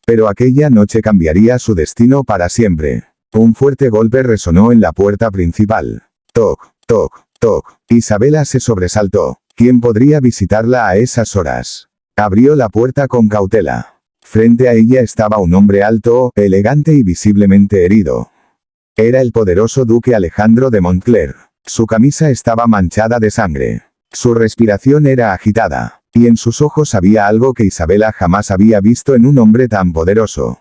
Pero aquella noche cambiaría su destino para siempre. Un fuerte golpe resonó en la puerta principal. Toc, toc, toc. Isabela se sobresaltó. ¿Quién podría visitarla a esas horas? Abrió la puerta con cautela. Frente a ella estaba un hombre alto, elegante y visiblemente herido. Era el poderoso duque Alejandro de Montcler. Su camisa estaba manchada de sangre. Su respiración era agitada, y en sus ojos había algo que Isabela jamás había visto en un hombre tan poderoso.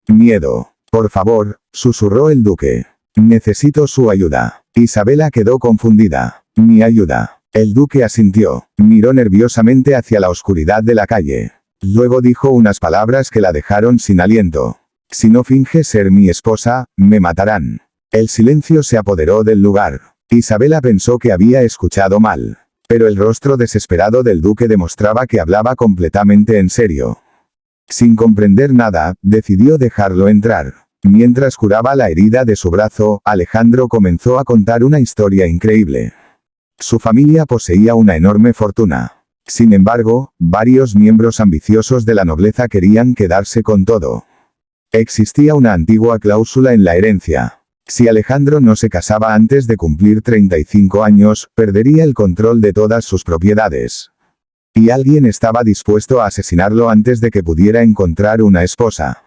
Miedo. Por favor, susurró el duque. Necesito su ayuda. Isabela quedó confundida. Mi ayuda. El duque asintió. Miró nerviosamente hacia la oscuridad de la calle. Luego dijo unas palabras que la dejaron sin aliento. Si no finges ser mi esposa, me matarán. El silencio se apoderó del lugar. Isabela pensó que había escuchado mal. Pero el rostro desesperado del duque demostraba que hablaba completamente en serio. Sin comprender nada, decidió dejarlo entrar. Mientras curaba la herida de su brazo, Alejandro comenzó a contar una historia increíble. Su familia poseía una enorme fortuna. Sin embargo, varios miembros ambiciosos de la nobleza querían quedarse con todo. Existía una antigua cláusula en la herencia. Si Alejandro no se casaba antes de cumplir 35 años, perdería el control de todas sus propiedades. Y alguien estaba dispuesto a asesinarlo antes de que pudiera encontrar una esposa.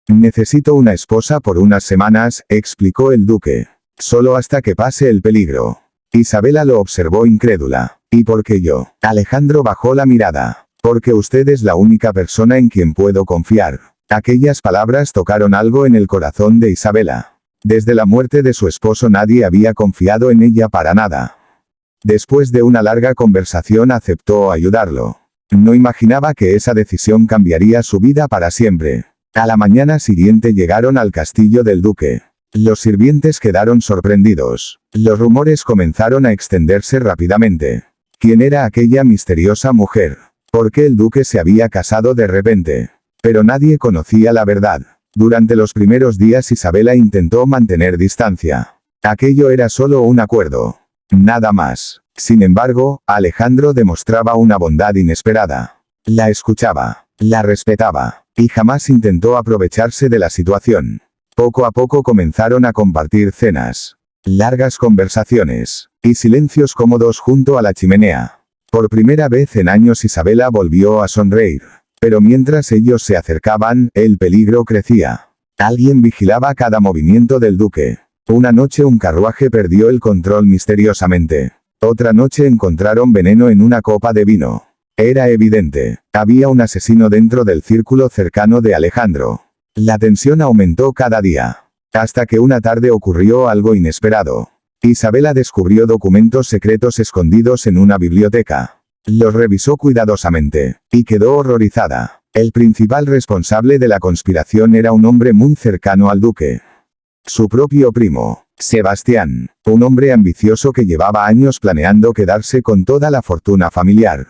Necesito una esposa por unas semanas, explicó el duque. Solo hasta que pase el peligro. Isabela lo observó incrédula. ¿Y por qué yo? Alejandro bajó la mirada. Porque usted es la única persona en quien puedo confiar. Aquellas palabras tocaron algo en el corazón de Isabela. Desde la muerte de su esposo nadie había confiado en ella para nada. Después de una larga conversación aceptó ayudarlo. No imaginaba que esa decisión cambiaría su vida para siempre. A la mañana siguiente llegaron al castillo del duque. Los sirvientes quedaron sorprendidos. Los rumores comenzaron a extenderse rápidamente. ¿Quién era aquella misteriosa mujer? ¿Por qué el duque se había casado de repente? Pero nadie conocía la verdad. Durante los primeros días Isabela intentó mantener distancia. Aquello era solo un acuerdo. Nada más. Sin embargo, Alejandro demostraba una bondad inesperada. La escuchaba, la respetaba, y jamás intentó aprovecharse de la situación. Poco a poco comenzaron a compartir cenas, largas conversaciones, y silencios cómodos junto a la chimenea. Por primera vez en años Isabela volvió a sonreír. Pero mientras ellos se acercaban, el peligro crecía. Alguien vigilaba cada movimiento del duque. Una noche un carruaje perdió el control misteriosamente. Otra noche encontraron veneno en una copa de vino. Era evidente. Había un asesino dentro del círculo cercano de Alejandro. La tensión aumentó cada día. Hasta que una tarde ocurrió algo inesperado. Isabela descubrió documentos secretos escondidos en una biblioteca. Los revisó cuidadosamente, y quedó horrorizada. El principal responsable de la conspiración era un hombre muy cercano al duque. Su propio primo, Sebastián, un hombre ambicioso que llevaba años planeando quedarse con toda la fortuna familiar.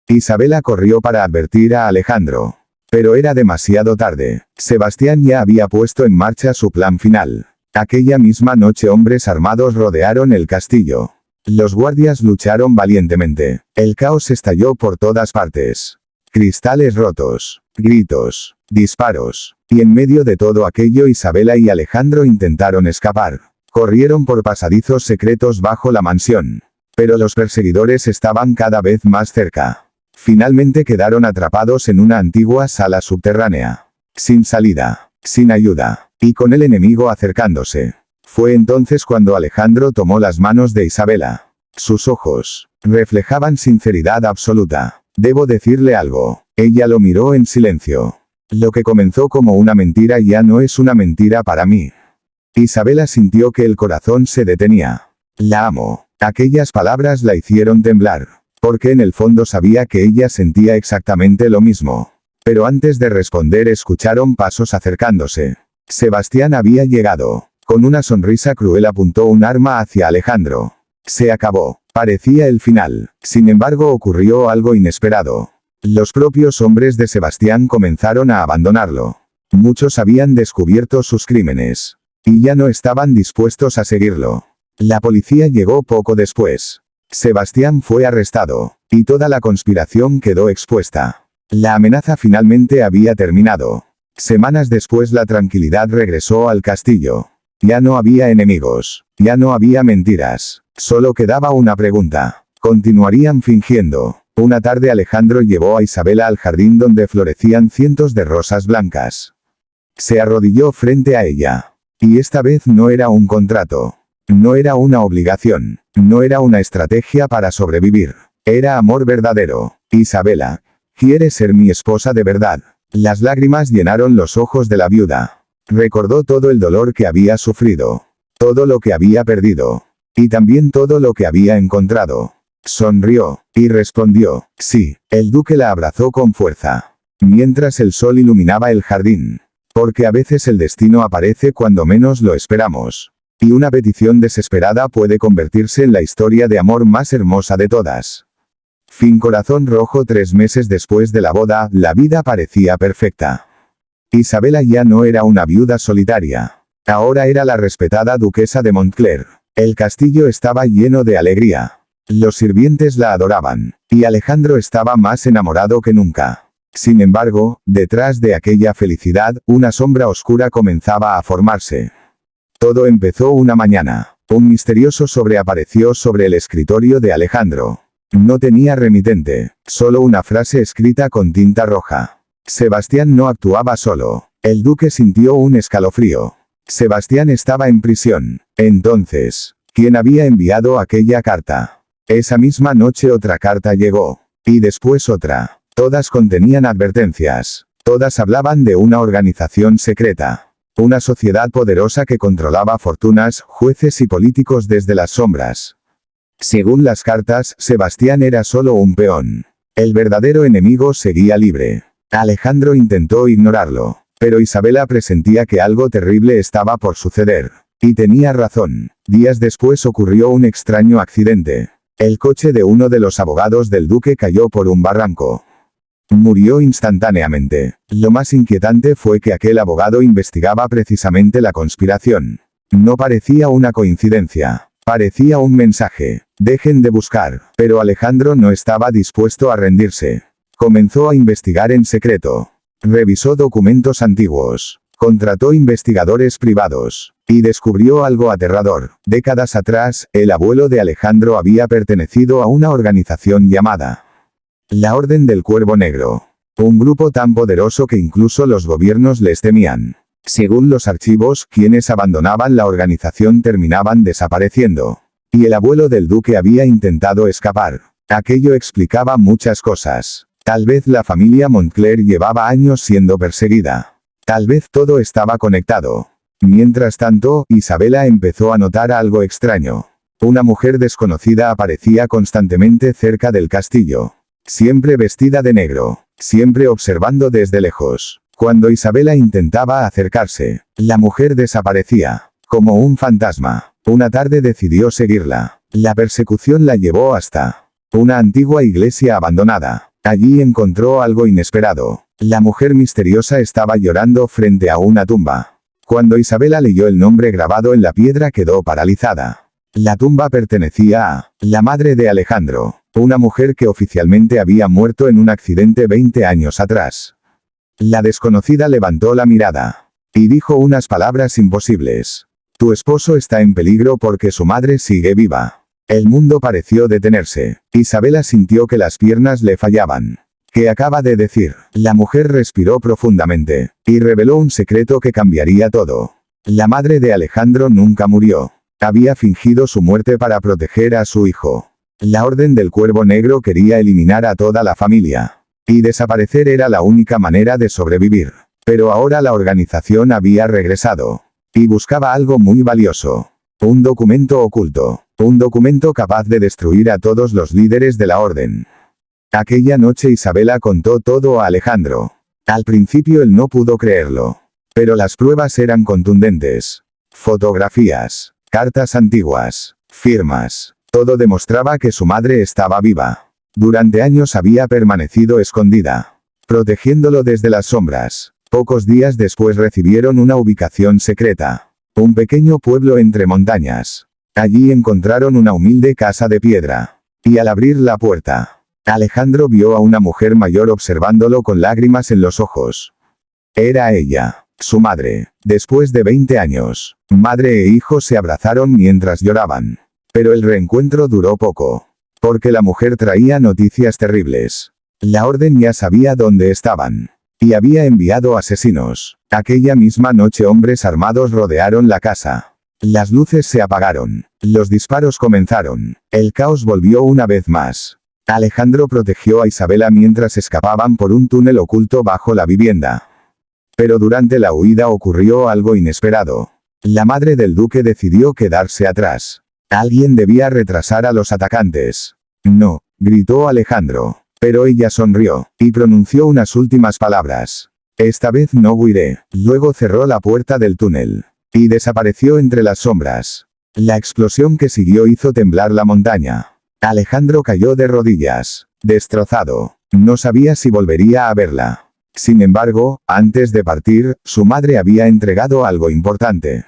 Isabela corrió para advertir a Alejandro. Pero era demasiado tarde. Sebastián ya había puesto en marcha su plan final. Aquella misma noche hombres armados rodearon el castillo. Los guardias lucharon valientemente. El caos estalló por todas partes. Cristales rotos, gritos, disparos. Y en medio de todo aquello Isabela y Alejandro intentaron escapar. Corrieron por pasadizos secretos bajo la mansión. Pero los perseguidores estaban cada vez más cerca. Finalmente quedaron atrapados en una antigua sala subterránea. Sin salida, sin ayuda, y con el enemigo acercándose. Fue entonces cuando Alejandro tomó las manos de Isabela. Sus ojos reflejaban sinceridad absoluta. Debo decirle algo. Ella lo miró en silencio. Lo que comenzó como una mentira ya no es una mentira para mí. Isabela sintió que el corazón se detenía. La amo. Aquellas palabras la hicieron temblar. Porque en el fondo sabía que ella sentía exactamente lo mismo. Pero antes de responder escucharon pasos acercándose. Sebastián había llegado. Con una sonrisa cruel apuntó un arma hacia Alejandro. Se acabó. Parecía el final. Sin embargo ocurrió algo inesperado. Los propios hombres de Sebastián comenzaron a abandonarlo. Muchos habían descubierto sus crímenes. Y ya no estaban dispuestos a seguirlo. La policía llegó poco después. Sebastián fue arrestado. Y toda la conspiración quedó expuesta. La amenaza finalmente había terminado. Semanas después la tranquilidad regresó al castillo. Ya no había enemigos. Ya no había mentiras. Solo quedaba una pregunta. ¿Continuarían fingiendo? Una tarde Alejandro llevó a Isabela al jardín donde florecían cientos de rosas blancas. Se arrodilló frente a ella. Y esta vez no era un contrato. No era una obligación. No era una estrategia para sobrevivir. Era amor verdadero. Isabela, ¿quieres ser mi esposa de verdad? Las lágrimas llenaron los ojos de la viuda. Recordó todo el dolor que había sufrido. Todo lo que había perdido. Y también todo lo que había encontrado. Sonrió, y respondió, sí. El duque la abrazó con fuerza. Mientras el sol iluminaba el jardín. Porque a veces el destino aparece cuando menos lo esperamos. Y una petición desesperada puede convertirse en la historia de amor más hermosa de todas. Fin. Corazón rojo. 3 meses después de la boda, la vida parecía perfecta. Isabela ya no era una viuda solitaria. Ahora era la respetada duquesa de Montclair. El castillo estaba lleno de alegría. Los sirvientes la adoraban. Y Alejandro estaba más enamorado que nunca. Sin embargo, detrás de aquella felicidad, una sombra oscura comenzaba a formarse. Todo empezó una mañana. Un misterioso sobre apareció sobre el escritorio de Alejandro. No tenía remitente, solo una frase escrita con tinta roja. Sebastián no actuaba solo. El duque sintió un escalofrío. Sebastián estaba en prisión. Entonces, ¿quién había enviado aquella carta? Esa misma noche otra carta llegó. Y después otra. Todas contenían advertencias. Todas hablaban de una organización secreta. Una sociedad poderosa que controlaba fortunas, jueces y políticos desde las sombras. Según las cartas, Sebastián era solo un peón. El verdadero enemigo seguía libre. Alejandro intentó ignorarlo. Pero Isabela presentía que algo terrible estaba por suceder. Y tenía razón. Días después ocurrió un extraño accidente. El coche de uno de los abogados del duque cayó por un barranco. Murió instantáneamente. Lo más inquietante fue que aquel abogado investigaba precisamente la conspiración. No parecía una coincidencia. Parecía un mensaje. Dejen de buscar. Pero Alejandro no estaba dispuesto a rendirse. Comenzó a investigar en secreto. Revisó documentos antiguos. Contrató investigadores privados. Y descubrió algo aterrador. Décadas atrás, el abuelo de Alejandro había pertenecido a una organización llamada la Orden del Cuervo Negro. Un grupo tan poderoso que incluso los gobiernos les temían. Según los archivos, quienes abandonaban la organización terminaban desapareciendo. Y el abuelo del duque había intentado escapar. Aquello explicaba muchas cosas. Tal vez la familia Montclair llevaba años siendo perseguida. Tal vez todo estaba conectado. Mientras tanto, Isabela empezó a notar algo extraño. Una mujer desconocida aparecía constantemente cerca del castillo. Siempre vestida de negro. Siempre observando desde lejos. Cuando Isabela intentaba acercarse, la mujer desaparecía. Como un fantasma. Una tarde decidió seguirla. La persecución la llevó hasta una antigua iglesia abandonada. Allí encontró algo inesperado. La mujer misteriosa estaba llorando frente a una tumba. Cuando Isabela leyó el nombre grabado en la piedra quedó paralizada. La tumba pertenecía a la madre de Alejandro, una mujer que oficialmente había muerto en un accidente 20 años atrás. La desconocida levantó la mirada y dijo unas palabras imposibles. Tu esposo está en peligro porque su madre sigue viva. El mundo pareció detenerse. Isabela sintió que las piernas le fallaban. ¿Qué acaba de decir? La mujer respiró profundamente y reveló un secreto que cambiaría todo. La madre de Alejandro nunca murió. Había fingido su muerte para proteger a su hijo. La Orden del Cuervo Negro quería eliminar a toda la familia. Y desaparecer era la única manera de sobrevivir. Pero ahora la organización había regresado. Y buscaba algo muy valioso. Un documento oculto. Un documento capaz de destruir a todos los líderes de la Orden. Aquella noche Isabela contó todo a Alejandro. Al principio él no pudo creerlo. Pero las pruebas eran contundentes. Fotografías. Cartas antiguas. Firmas. Todo demostraba que su madre estaba viva. Durante años había permanecido escondida. Protegiéndolo desde las sombras. Pocos días después recibieron una ubicación secreta. Un pequeño pueblo entre montañas. Allí encontraron una humilde casa de piedra. Y al abrir la puerta, Alejandro vio a una mujer mayor observándolo con lágrimas en los ojos. Era ella, su madre. Después de 20 años, madre e hijo se abrazaron mientras lloraban. Pero el reencuentro duró poco. Porque la mujer traía noticias terribles. La orden ya sabía dónde estaban. Y había enviado asesinos. Aquella misma noche hombres armados rodearon la casa. Las luces se apagaron. Los disparos comenzaron. El caos volvió una vez más. Alejandro protegió a Isabela mientras escapaban por un túnel oculto bajo la vivienda. Pero durante la huida ocurrió algo inesperado. La madre del duque decidió quedarse atrás. Alguien debía retrasar a los atacantes. No, gritó Alejandro. Pero ella sonrió, y pronunció unas últimas palabras. Esta vez no huiré. Luego cerró la puerta del túnel. Y desapareció entre las sombras. La explosión que siguió hizo temblar la montaña. Alejandro cayó de rodillas, destrozado. No sabía si volvería a verla. Sin embargo, antes de partir, su madre había entregado algo importante.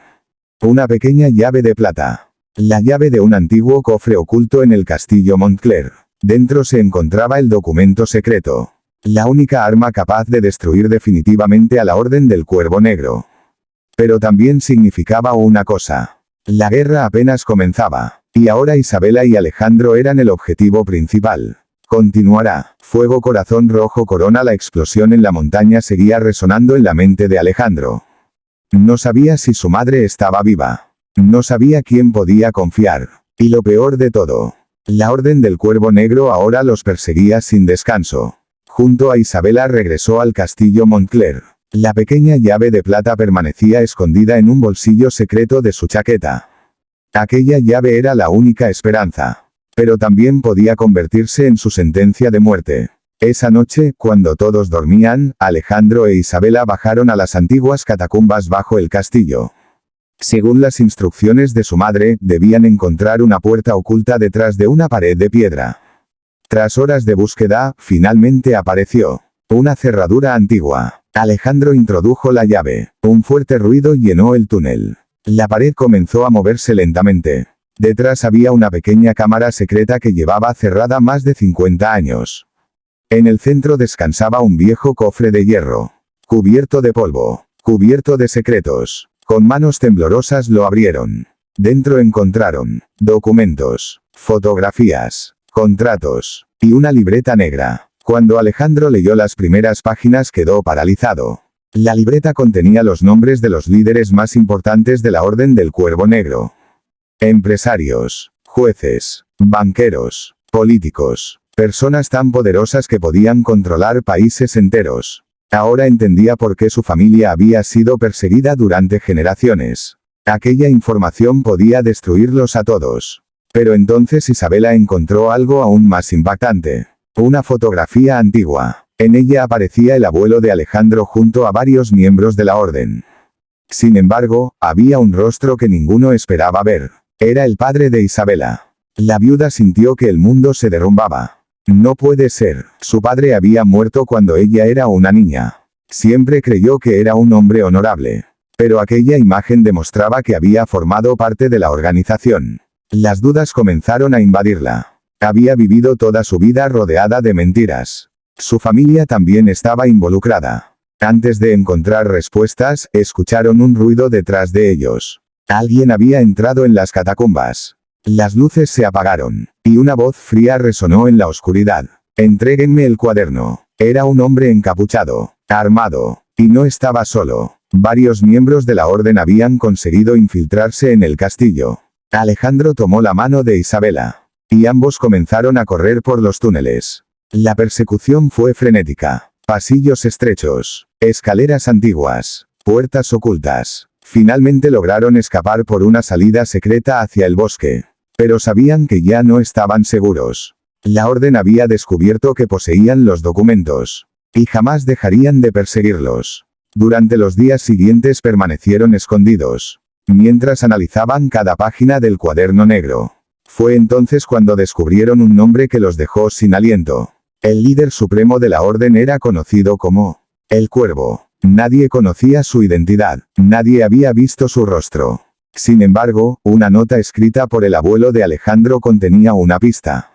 Una pequeña llave de plata. La llave de un antiguo cofre oculto en el castillo Montclair. Dentro se encontraba el documento secreto. La única arma capaz de destruir definitivamente a la Orden del Cuervo Negro. Pero también significaba una cosa. La guerra apenas comenzaba. Y ahora Isabela y Alejandro eran el objetivo principal. Continuará. Fuego corazón rojo corona. La explosión en la montaña seguía resonando en la mente de Alejandro. No sabía si su madre estaba viva. No sabía quién podía confiar. Y lo peor de todo. La Orden del Cuervo Negro ahora los perseguía sin descanso. Junto a Isabela regresó al castillo Montclair. La pequeña llave de plata permanecía escondida en un bolsillo secreto de su chaqueta. Aquella llave era la única esperanza. Pero también podía convertirse en su sentencia de muerte. Esa noche, cuando todos dormían, Alejandro e Isabela bajaron a las antiguas catacumbas bajo el castillo. Según las instrucciones de su madre, debían encontrar una puerta oculta detrás de una pared de piedra. Tras horas de búsqueda, finalmente apareció una cerradura antigua. Alejandro introdujo la llave. Un fuerte ruido llenó el túnel. La pared comenzó a moverse lentamente. Detrás había una pequeña cámara secreta que llevaba cerrada más de 50 años. En el centro descansaba un viejo cofre de hierro. Cubierto de polvo. Cubierto de secretos. Con manos temblorosas lo abrieron. Dentro encontraron documentos, fotografías, contratos, y una libreta negra. Cuando Alejandro leyó las primeras páginas quedó paralizado. La libreta contenía los nombres de los líderes más importantes de la Orden del Cuervo Negro. Empresarios, jueces, banqueros, políticos, personas tan poderosas que podían controlar países enteros. Ahora entendía por qué su familia había sido perseguida durante generaciones. Aquella información podía destruirlos a todos. Pero entonces Isabela encontró algo aún más impactante. Una fotografía antigua. En ella aparecía el abuelo de Alejandro junto a varios miembros de la orden. Sin embargo, había un rostro que ninguno esperaba ver. Era el padre de Isabela. La viuda sintió que el mundo se derrumbaba. No puede ser. Su padre había muerto cuando ella era una niña. Siempre creyó que era un hombre honorable. Pero aquella imagen demostraba que había formado parte de la organización. Las dudas comenzaron a invadirla. Había vivido toda su vida rodeada de mentiras. Su familia también estaba involucrada. Antes de encontrar respuestas, escucharon un ruido detrás de ellos. Alguien había entrado en las catacumbas. Las luces se apagaron, y una voz fría resonó en la oscuridad. Entréguenme el cuaderno. Era un hombre encapuchado, armado, y no estaba solo. Varios miembros de la orden habían conseguido infiltrarse en el castillo. Alejandro tomó la mano de Isabela. Y ambos comenzaron a correr por los túneles. La persecución fue frenética. Pasillos estrechos, escaleras antiguas, puertas ocultas. Finalmente lograron escapar por una salida secreta hacia el bosque. Pero sabían que ya no estaban seguros. La orden había descubierto que poseían los documentos. Y jamás dejarían de perseguirlos. Durante los días siguientes permanecieron escondidos. Mientras analizaban cada página del cuaderno negro. Fue entonces cuando descubrieron un nombre que los dejó sin aliento. El líder supremo de la orden era conocido como el Cuervo. Nadie conocía su identidad. Nadie había visto su rostro. Sin embargo, una nota escrita por el abuelo de Alejandro contenía una pista.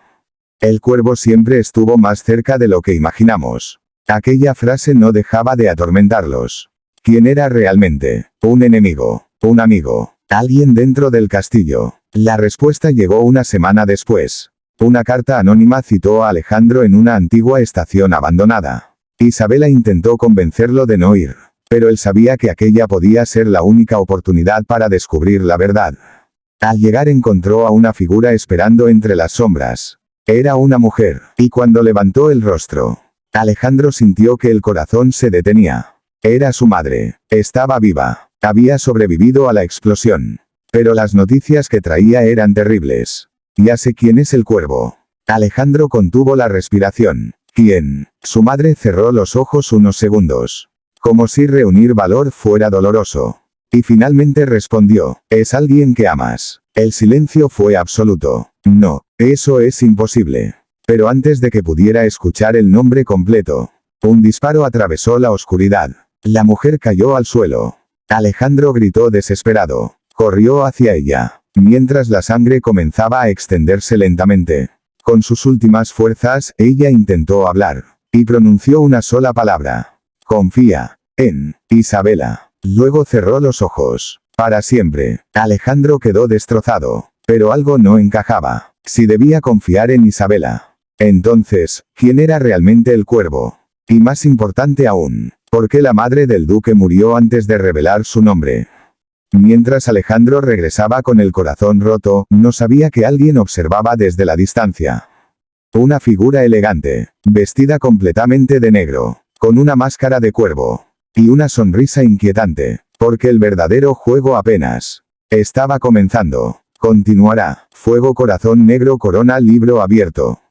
El Cuervo siempre estuvo más cerca de lo que imaginamos. Aquella frase no dejaba de atormentarlos. ¿Quién era realmente? ¿Un enemigo? ¿Un amigo? ¿Alguien dentro del castillo? La respuesta llegó una semana después. Una carta anónima citó a Alejandro en una antigua estación abandonada. Isabela intentó convencerlo de no ir, pero él sabía que aquella podía ser la única oportunidad para descubrir la verdad. Al llegar encontró a una figura esperando entre las sombras. Era una mujer, y cuando levantó el rostro, Alejandro sintió que el corazón se detenía. Era su madre. Estaba viva. Había sobrevivido a la explosión. Pero las noticias que traía eran terribles. Ya sé quién es el cuervo. Alejandro contuvo la respiración. ¿Quién? Su madre cerró los ojos unos segundos. Como si reunir valor fuera doloroso. Y finalmente respondió, es alguien que amas. El silencio fue absoluto. No, eso es imposible. Pero antes de que pudiera escuchar el nombre completo, un disparo atravesó la oscuridad. La mujer cayó al suelo. Alejandro gritó desesperado. Corrió hacia ella, mientras la sangre comenzaba a extenderse lentamente. Con sus últimas fuerzas, ella intentó hablar, y pronunció una sola palabra. Confía en Isabela. Luego cerró los ojos. Para siempre. Alejandro quedó destrozado. Pero algo no encajaba. Si debía confiar en Isabela. Entonces, ¿quién era realmente el cuervo? Y más importante aún, ¿por qué la madre del duque murió antes de revelar su nombre? Mientras Alejandro regresaba con el corazón roto, no sabía que alguien observaba desde la distancia. Una figura elegante, vestida completamente de negro, con una máscara de cuervo. Y una sonrisa inquietante, porque el verdadero juego apenas estaba comenzando. Continuará. Fuego Corazón Negro Corona Libro Abierto.